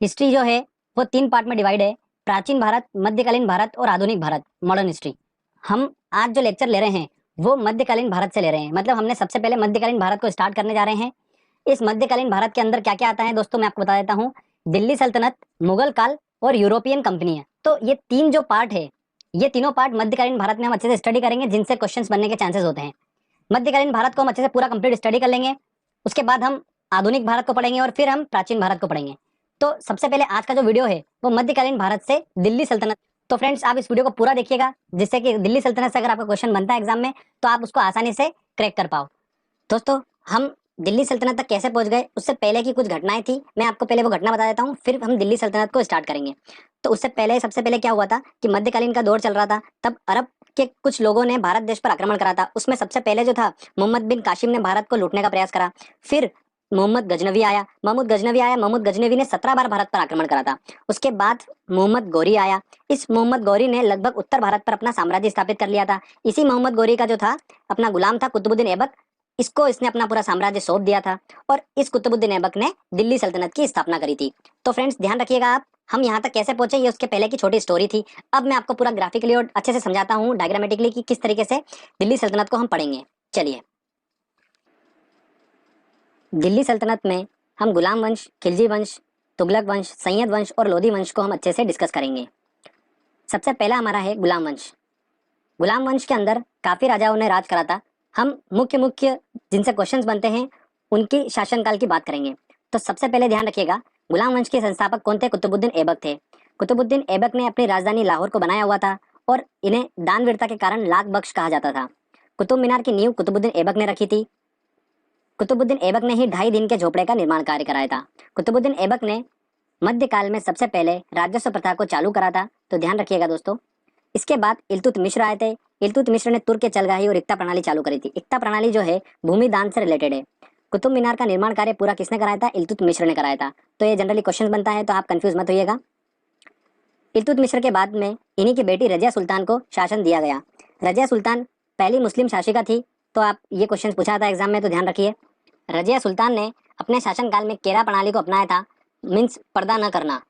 History जो है वो 3 पार्ट में डिवाइड है। प्राचीन भारत, मध्यकालीन भारत और आधुनिक भारत, मॉडर्न हिस्ट्री। हम आज जो लेक्चर ले रहे हैं वो मध्यकालीन भारत से ले रहे हैं। मतलब हमने सबसे पहले मध्यकालीन भारत को स्टार्ट करने जा रहे हैं। इस मध्यकालीन भारत के अंदर क्या क्या आता है दोस्तों, मैं आपको बता देता हूँ। दिल्ली सल्तनत, मुगल काल और यूरोपियन कंपनी है। तो ये तीन जो पार्ट है, ये तीनों पार्ट मध्यकालीन भारत में हम अच्छे से स्टडी करेंगे, जिनसे क्वेश्चंस बनने के चांसेस होते हैं। मध्यकालीन भारत को हम अच्छे से पूरा कंप्लीट स्टडी कर लेंगे। उसके बाद हम आधुनिक भारत को पढ़ेंगे और फिर हम प्राचीन भारत को पढ़ेंगे। तो सबसे पहले आज का जो वीडियो है वो मध्यकालीन भारत से दिल्ली सल्तनत। तो फ्रेंड्स, आप इस वीडियो को पूरा देखिएगा, जिससे कि दिल्ली सल्तनत से अगर आपका क्वेश्चन बनता है एग्जाम में तो आप उसको आसानी से क्रैक कर पाओ। दोस्तों, हम दिल्ली सल्तनत तक कैसे पहुंच गए, उससे पहले की कुछ घटनाएं थी। मैं आपको पहले वो घटना बता देता हूँ, फिर हम दिल्ली सल्तनत को स्टार्ट करेंगे। तो उससे पहले सबसे पहले क्या हुआ था कि मध्यकालीन का दौर चल रहा था। तब अरब के कुछ लोगों ने भारत देश पर आक्रमण करा था। उसमें सबसे पहले जो था, मोहम्मद बिन कासिम ने भारत को लूटने का प्रयास करा। फिर मोहम्मद गजनवी ने 17 बार भारत पर आक्रमण करा था। उसके बाद मोहम्मद गौरी आया। इस मोहम्मद गौरी ने लगभग उत्तर भारत पर अपना साम्राज्य स्थापित कर लिया था। इसी मोहम्मद गौरी का जो था अपना गुलाम था कुतुबुद्दीन ऐबक। इसको इसने अपना पूरा साम्राज्य सौंप दिया था और इस कुतुबुद्दीन ऐबक ने दिल्ली सल्तनत की स्थापना करी थी। तो फ्रेंड्स, ध्यान रखिएगा आप, हम यहाँ तक कैसे पहुंचे ये उसके पहले की छोटी स्टोरी थी। अब मैं आपको पूरा ग्राफिकली और अच्छे से समझाता हूँ, डायग्रामेटिकली, कि किस तरीके से दिल्ली सल्तनत को हम पढ़ेंगे। चलिए, दिल्ली सल्तनत में हम गुलाम वंश, खिलजी वंश, तुगलक वंश, सैयद वंश और लोधी वंश को हम अच्छे से डिस्कस करेंगे। सबसे पहला हमारा है गुलाम वंश। गुलाम वंश के अंदर काफी राजाओं ने राज करा था। हम मुख्य मुख्य जिनसे क्वेश्चंस बनते हैं उनकी शासनकाल की बात करेंगे। तो सबसे पहले ध्यान रखिएगा, गुलाम वंश के संस्थापक कौन थे? कुतुबुद्दीन ऐबक थे। कुतुबुद्दीन ऐबक ने अपनी राजधानी लाहौर को बनाया हुआ था और इन्हें दानवीरता के कारण लाख बख्श कहा जाता था। कुतुब मीनार की नींव कुतुबुद्दीन ऐबक ने रखी थी। कुतुबुद्दीन ऐबक ने ही 2.5 दिन के झोपड़े का निर्माण कार्य कराया था। कुतुबुद्दीन ऐबक ने मध्यकाल में सबसे पहले राजस्व प्रथा को चालू करा था। तो ध्यान रखिएगा दोस्तों। इसके बाद इल्तुतमिश आए थे। इल्तुतमिश ने तुर्क के चलगाही और इक्ता प्रणाली चालू करी थी। इक्ता प्रणाली जो है भूमि दान से रिलेटेड है। कुतुब मीनार का निर्माण कार्य पूरा किसने कराया था? इल्तुतमिश ने कराया था। तो ये जनरली क्वेश्चन बनता है, तो आप कंफ्यूज मत होइएगा। इल्तुतमिश के बाद में इन्हीं की बेटी रजिया सुल्तान को शासन दिया गया। रजिया सुल्तान पहली मुस्लिम शासिका थी। तो आप ये क्वेश्चन पूछा था एग्जाम में, तो ध्यान रखिए। रजिया सुल्तान ने अपने शासनकाल में केरा प्रणाली को अपनाया था। मीन्स पर्दा न करना।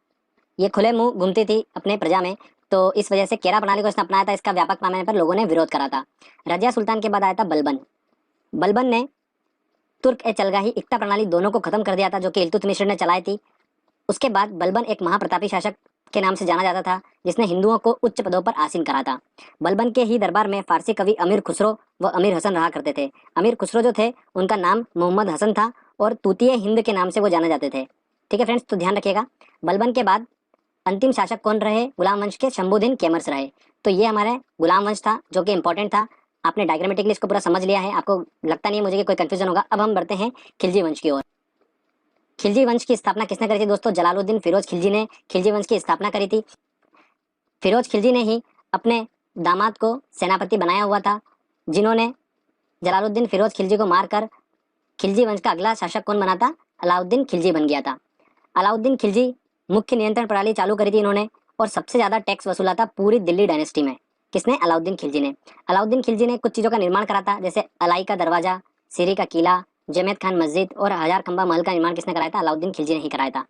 ये खुले मुंह घूमती थी अपने प्रजा में, तो इस वजह से केरा प्रणाली को इसने अपनाया था। इसका व्यापक पैमाने पर लोगों ने विरोध करा था। रजिया सुल्तान के बाद आया था बलबन। बलबन ने तुर्क ए चलगाही इक्ता प्रणाली दोनों को खत्म कर दिया था, जो कि इल्तुतमिश ने चलाई थी। उसके बाद बलबन एक महाप्रतापी शासक के नाम से जाना जाता था, जिसने हिंदुओं को उच्च पदों पर आसीन करा था। बलबन के ही दरबार में फारसी कवि अमीर खुसरो व अमीर हसन रहा करते थे। अमीर खुसरो जो थे उनका नाम मोहम्मद हसन था और तूतीय हिंद के नाम से वो जाने जाते थे। ठीक है फ्रेंड्स, तो ध्यान रखिएगा। बलबन के बाद अंतिम शासक कौन रहे गुलाम वंश के? शंभुद्दीन कैमर्स रहे। तो ये हमारे गुलाम वंश था, जो कि इंपॉर्टेंट था। आपने डायग्रामेटिकली इसको पूरा समझ लिया है, आपको लगता नहीं है मुझे कि कोई कंफ्यूजन होगा। अब हम बढ़ते हैं खिलजी वंश की ओर। खिलजी वंश की स्थापना किसने करी थी दोस्तों? जलालुद्दीन फिरोज खिलजी ने खिलजी वंश की स्थापना करी थी। फिरोज खिलजी ने ही अपने दामाद को सेनापति बनाया हुआ था, जिन्होंने जलालुद्दीन फिरोज खिलजी को मारकर खिलजी वंश का अगला शासक कौन बना था? अलाउद्दीन खिलजी बन गया था। अलाउद्दीन खिलजी मुख्य नियंत्रण प्रणाली चालू करी थी इन्होंने, और सबसे ज्यादा टैक्स वसूला था पूरी दिल्ली डायनेस्टी में। किसने? अलाउद्दीन खिलजी ने। अलाउद्दीन खिलजी ने कुछ चीजों का निर्माण करा था, जैसे अलाई का दरवाजा, सीरी का किला, जमेद खान मस्जिद और हजार खंबा महल का निर्माण किसने कराया था? अलाउद्दीन खिलजी ने ही कराया था।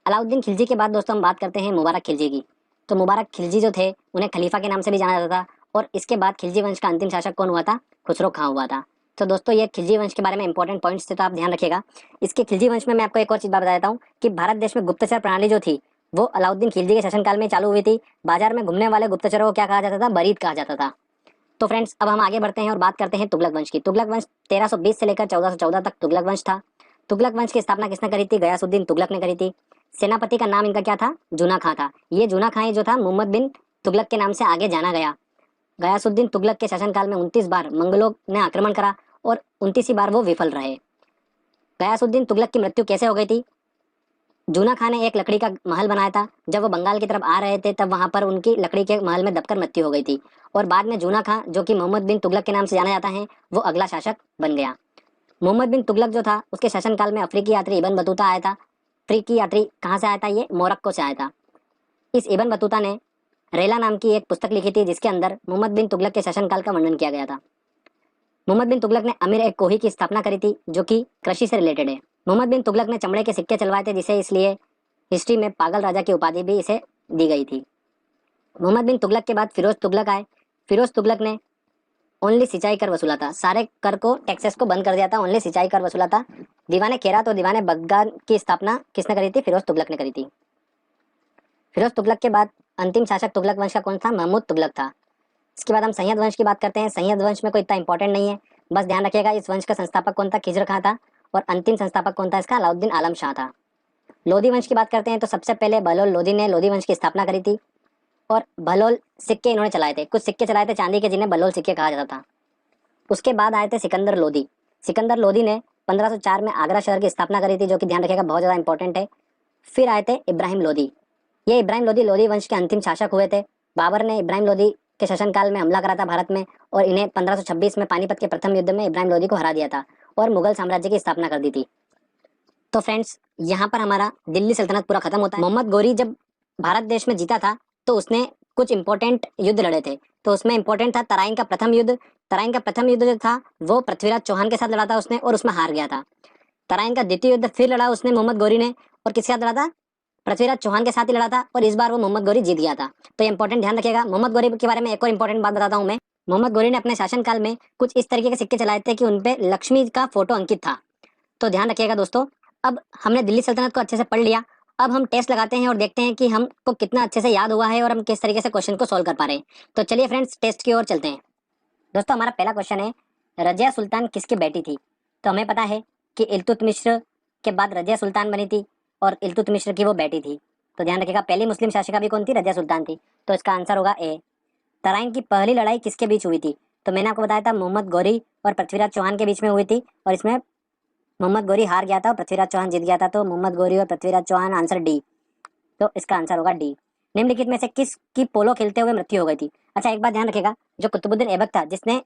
अलाउद्दीन खिलजी के बाद दोस्तों हम बात करते हैं मुबारक खिलजी की। तो मुबारक खिलजी जो थे उन्हें खलीफा के नाम से भी जाना जाता था, और इसके बाद खिलजी वंश का अंतिम शासक कौन हुआ था? खुसरो खां हुआ था। तो दोस्तों, ये खिलजी वंश के बारे में इंपॉर्टेंट पॉइंट्स थे, तो आप ध्यान रखिएगा। इसके खिलजी वंश में मैं आपको एक और चीज बता देता हूँ कि भारत देश में गुप्तचर प्रणाली जो थी वो अलाउद्दीन खिलजी के शासनकाल में चालू हुई थी। बाजार में घूमने वाले गुप्तचरों को क्या कहा जाता था? बरीद कहा जाता था। तो फ्रेंड्स, अब हम आगे बढ़ते हैं और बात करते हैं तुगलक वंश की। तुगलक वंश 1320 से लेकर 1414 तक तुगलक वंश था। तुगलक वंश की स्थापना किसने करी थी? गयासुद्दीन तुगलक ने करी थी। सेनापति का नाम इनका क्या था? जूना खां था। ये जूना खां ही जो था मोहम्मद बिन तुगलक के नाम से आगे जाना गया। गयासुद्दीन तुगलक के शासनकाल में 29 बार मंगलों ने आक्रमण करा और 29 बार वो विफल रहे। गयासुद्दीन तुगलक की मृत्यु कैसे हो गई थी? जूना खां ने एक लकड़ी का महल बनाया था। जब वो बंगाल की तरफ आ रहे थे तब वहां पर उनकी लकड़ी के महल में दबकर मृत्यु हो गई थी, और बाद में जूना खां, जो कि मोहम्मद बिन तुगलक के नाम से जाना जाता है, वो अगला शासक बन गया। मोहम्मद बिन तुगलक जो था उसके शासनकाल में अफ्रीकी यात्री इबन बतूता आया था। अफ्रीकी यात्री कहाँ से आया था? ये मोरक्को से आया था। इस इबन बतूता ने रेला नाम की एक पुस्तक लिखी थी, जिसके अंदर मोहम्मद बिन तुगलक के शासनकाल का वर्णन किया गया था। मोहम्मद बिन तुगलक ने अमीर एक कोही की स्थापना करी थी, जो कि कृषि से रिलेटेड है। मोहम्मद बिन तुगलक ने चमड़े के सिक्के चलवाए थे, जिसे इसलिए हिस्ट्री में पागल राजा की उपाधि भी इसे दी गई थी। मोहम्मद बिन तुगलक के बाद फिरोज तुगलक आए। फिरोज तुगलक ने ओनली सिंचाई कर वसूला था, सारे कर को, टैक्सेस को बंद कर दिया था, ओनली सिंचाई कर वसूला था। दीवाने खेरात और दीवाने बगदाद की स्थापना किसने करी थी? फिरोज तुगलक ने करी थी। फिरोज तुगलक के बाद अंतिम शासक तुगलक वंश का कौन था? महमूद तुगलक था। इसके बाद हम सैयद वंश की बात करते हैं। सैयद वंश में कोई इतना इंपॉर्टेंट नहीं है, बस ध्यान रखिएगा इस वंश का संस्थापक कौन था? खिज्र खां था। और अंतिम संस्थापक कौन था इसका? अलाउद्दीन आलम शाह था। लोधी वंश की बात करते हैं तो सबसे पहले बहलोल लोधी ने लोधी वंश की स्थापना करी थी। और बहलोल सिक्के इन्होंने चलाए थे, कुछ सिक्के चलाए थे चांदी के जिन्हें बहलोल सिक्के कहा जाता था। उसके बाद आए थे सिकंदर लोधी। सिकंदर लोधी ने 1504 में आगरा शहर की स्थापना करी थी, जो कि ध्यान रखिएगा बहुत ज़्यादा इंपॉर्टेंट है। फिर आए थे इब्राहिम लोधी। ये इब्राहिम लोधी लोधी वंश के अंतिम शासक हुए थे। बाबर ने इब्राहिम लोधी के शासनकाल में हमला करा था भारत में, और इन्हें 1526 में पानीपत के प्रथम युद्ध में इब्राहिम लोधी को हरा दिया था और मुगल साम्राज्य की स्थापना कर दी थी। तो फ्रेंड्स, यहाँ पर हमारा दिल्ली सल्तनत पूरा खत्म होता है। मोहम्मद गोरी जब भारत देश में जीता था तो उसने कुछ इंपॉर्टेंट युद्ध लड़े थे। तो उसमें इंपॉर्टेंट था तराइन का प्रथम युद्ध। तराइन का प्रथम युद्ध जो था वो पृथ्वीराज चौहान के साथ लड़ा था उसने, और उसमें हार गया था। तराइन का द्वितीय युद्ध फिर लड़ा उसने मोहम्मद गोरी ने, और किसके साथ लड़ा था? पृथ्वीराज चौहान के साथ ही लड़ा था, और इस बार वो मोहम्मद गोरी जीत गया था। तो ये इंपॉर्टेंट ध्यान रखिएगा। मोहम्मद गोरी के बारे में एक और इंपॉर्टेंट बात बताता हूँ मैं। मोहम्मद गोरी ने अपने शासनकाल में कुछ इस तरीके के सिक्के चलाए थे कि उनपे लक्ष्मी का फोटो अंकित था। तो ध्यान रखिएगा दोस्तों। अब हमने दिल्ली सल्तनत को अच्छे से पढ़ लिया। अब हम टेस्ट लगाते हैं और देखते हैं कि हमको कितना अच्छे से याद हुआ है और हम किस तरीके से क्वेश्चन को सोल्व कर पा रहे हैं। तो चलिए फ्रेंड्स, टेस्ट की ओर चलते हैं। दोस्तों, हमारा पहला क्वेश्चन है, रजिया सुल्तान किसकी बेटी थी? तो हमें पता है कि इल्तुतमिश के बाद रजिया सुल्तान बनी थी, और इल्तुतमिश की वो बेटी थी। तो ध्यान रखिएगा, पहली मुस्लिम शासिका भी कौन थी? रजिया सुल्तान थी। तो इसका आंसर होगा ए। तराइन की पहली लड़ाई किसके बीच हुई थी? तो मैंने आपको बताया था मोहम्मद गौरी और पृथ्वीराज चौहान के बीच में हुई थी, और इसमें मोहम्मद गौरी हार गया था और पृथ्वीराज चौहान जीत गया था। तो मोहम्मद गौरी और पृथ्वीराज चौहान, आंसर डी। तो इसका आंसर होगा डी। निम्नलिखित में से किसकी पोलो खेलते हुए मृत्यु हो गई थी? अच्छा, एक बात ध्यान रखिएगा, जो कुतुबुद्दीन ऐबक था जिसने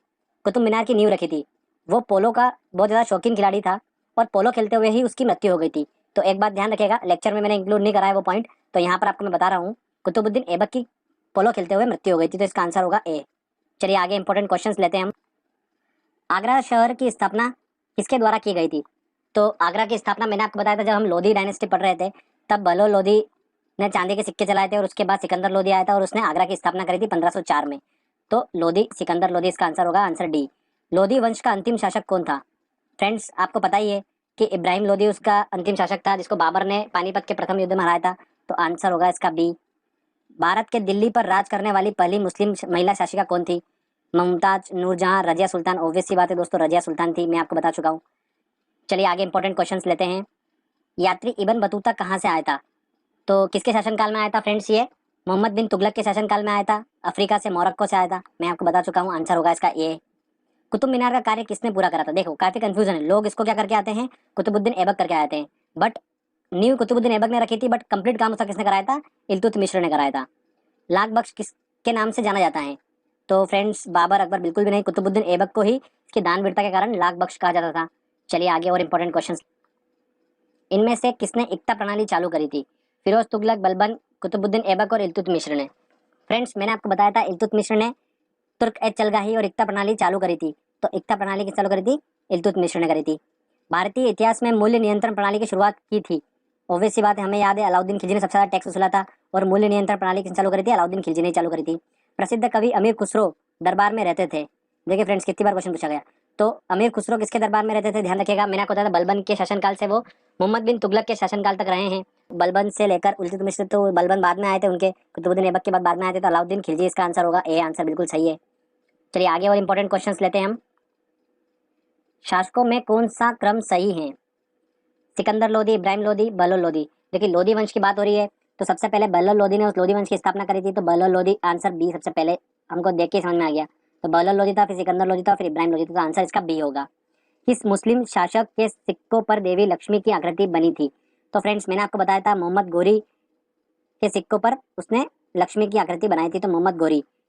कुतुब मीनार की नींव रखी थी, वो पोलो का बहुत ज्यादा शौकीन खिलाड़ी था, और पोलो खेलते हुए ही उसकी मृत्यु हो गई थी। तो एक बात ध्यान रखिएगा, लेक्चर में मैंने इंक्लूड नहीं करा है वो पॉइंट, तो यहाँ पर आपको मैं बता रहा हूँ, कुतुबुद्दीन ऐबक की पोलो खेलते हुए मृत्यु हो गई थी। तो इसका आंसर होगा ए। चलिए आगे इंपॉर्टेंट क्वेश्चन लेते हैं हम। आगरा शहर की स्थापना किसके द्वारा की गई थी? तो आगरा की स्थापना मैंने आपको बताया था जब हम लोधी डायनेस्टी पढ़ रहे थे, तब बहलोल लोधी ने चांदी के सिक्के चलाए थे, और उसके बाद सिकंदर लोधी आया था और उसने आगरा की स्थापना करी थी 1504 में। तो लोधी, सिकंदर लोधी, इसका आंसर होगा आंसर डी। लोधी वंश का अंतिम शासक कौन था? फ्रेंड्स, आपको पता ही है कि इब्राहिम लोधी उसका अंतिम शासक था, जिसको बाबर ने पानीपत के प्रथम युद्ध में हराया था। तो आंसर होगा इसका बी। भारत के दिल्ली पर राज करने वाली पहली मुस्लिम महिला शासिका कौन थी? मुमताज, नूरजहां, रजिया सुल्तान। ऑब्वियस सी बात है दोस्तों, रजिया सुल्तान थी, मैं आपको बता चुका हूँ। चलिए आगे इंपॉर्टेंट क्वेश्चंस लेते हैं। यात्री इब्न बतूता कहाँ से आया था? तो किसके शासनकाल में आया था फ्रेंड्स? ये मोहम्मद बिन तुगलक के शासनकाल में आया था। अफ्रीका से, मोरक्को से आया था, मैं आपको बता चुका हूँ। आंसर होगा इसका ए। कुतुब मीनार का कार्य किसने पूरा करा था? देखो काफी कंफ्यूजन है, लोग इसको क्या करके आते हैं, कुतुबुद्दीन ऐबक करके आते हैं, बट न्यू कुतुबुद्दीन ऐबक ने रखी थी, बट कंप्लीट काम उसका किसने कराया था? इल्तुतमिश ने कराया था। लाख बख्श किसके नाम से जाना जाता है? तो फ्रेंड्स, बाबर, अकबर बिल्कुल भी नहीं, कुतुबुद्दीन ऐबक को ही इसकी दानवीरता के कारण लाख बख्श कहा जाता था। चलिए आगे और इंपॉर्टेंट क्वेश्चन। इनमें से किसने इक्ता प्रणाली चालू करी थी? फिरोज तुगलक, बलबन, कुतुबुद्दीन ऐबक और इल्तुतमिश ने। फ्रेंड्स, मैंने आपको बताया था इल्तुतमिश ने तुर्क ए चलगाही और इक्ता प्रणाली चालू करी थी। तो इक्ता प्रणाली किस चालू करी थी? इल्तुतमिश ने करी थी। भारतीय इतिहास में मूल्य नियंत्रण प्रणाली की शुरुआत की थी? ऑब्वियस सी बात है, हमें याद है अलाउद्दीन खिलजी ने सबसे ज्यादा टैक्स वसूला था, और मूल्य नियंत्रण प्रणाली किसने चालू करी थी? अलाउद्दीन खिलजी ने चालू करी थी। प्रसिद्ध कवि अमीर खुसरो दरबार में रहते थे? देखिए फ्रेंड्स, कितनी बार क्वेश्चन पूछा गया। तो अमीर खुसरो किसके दरबार में रहते थे? ध्यान रखिएगा, मैंने आपको बताया था बलबन के शासनकाल से वो मोहम्मद बिन तुगलक के शासनकाल तक रहे हैं। बलबन से लेकर इल्तुतमिश, तो बलबन बाद में आए थे उनके, कुतुबुद्दीन ऐबक के बाद में आए थे, तो अलाउद्दीन खिलजी इसका आंसर होगा ए। आंसर बिल्कुल सही है। चलिए आगे और इंपॉर्टेंट क्वेश्चंस लेते हैं हम। शासकों में कौन सा क्रम सही है? सिकंदर लोधी, इब्राहिम लोधी, बहलोल लोधी। देखिए लोधी वंश की बात हो रही है, तो सबसे पहले बहलोल लोधी ने उस लोधी वंश की स्थापना करी थी। तो बहलोल लोधी, आंसर बी सबसे पहले हमको देख के समझ में आ गया। तो बहलोल लोधी था, फिर सिकंदर लोधी था, फिर इब्राहिम लोधी था। तो आंसर इसका बी होगा। किस मुस्लिम शासक के सिक्कों पर देवी लक्ष्मी की आकृति बनी थी? तो फ्रेंड्स, मैंने आपको बताया था मोहम्मद गोरी के सिक्कों पर उसने लक्ष्मी की आकृति बनाई थी। तो मोहम्मद गोरी,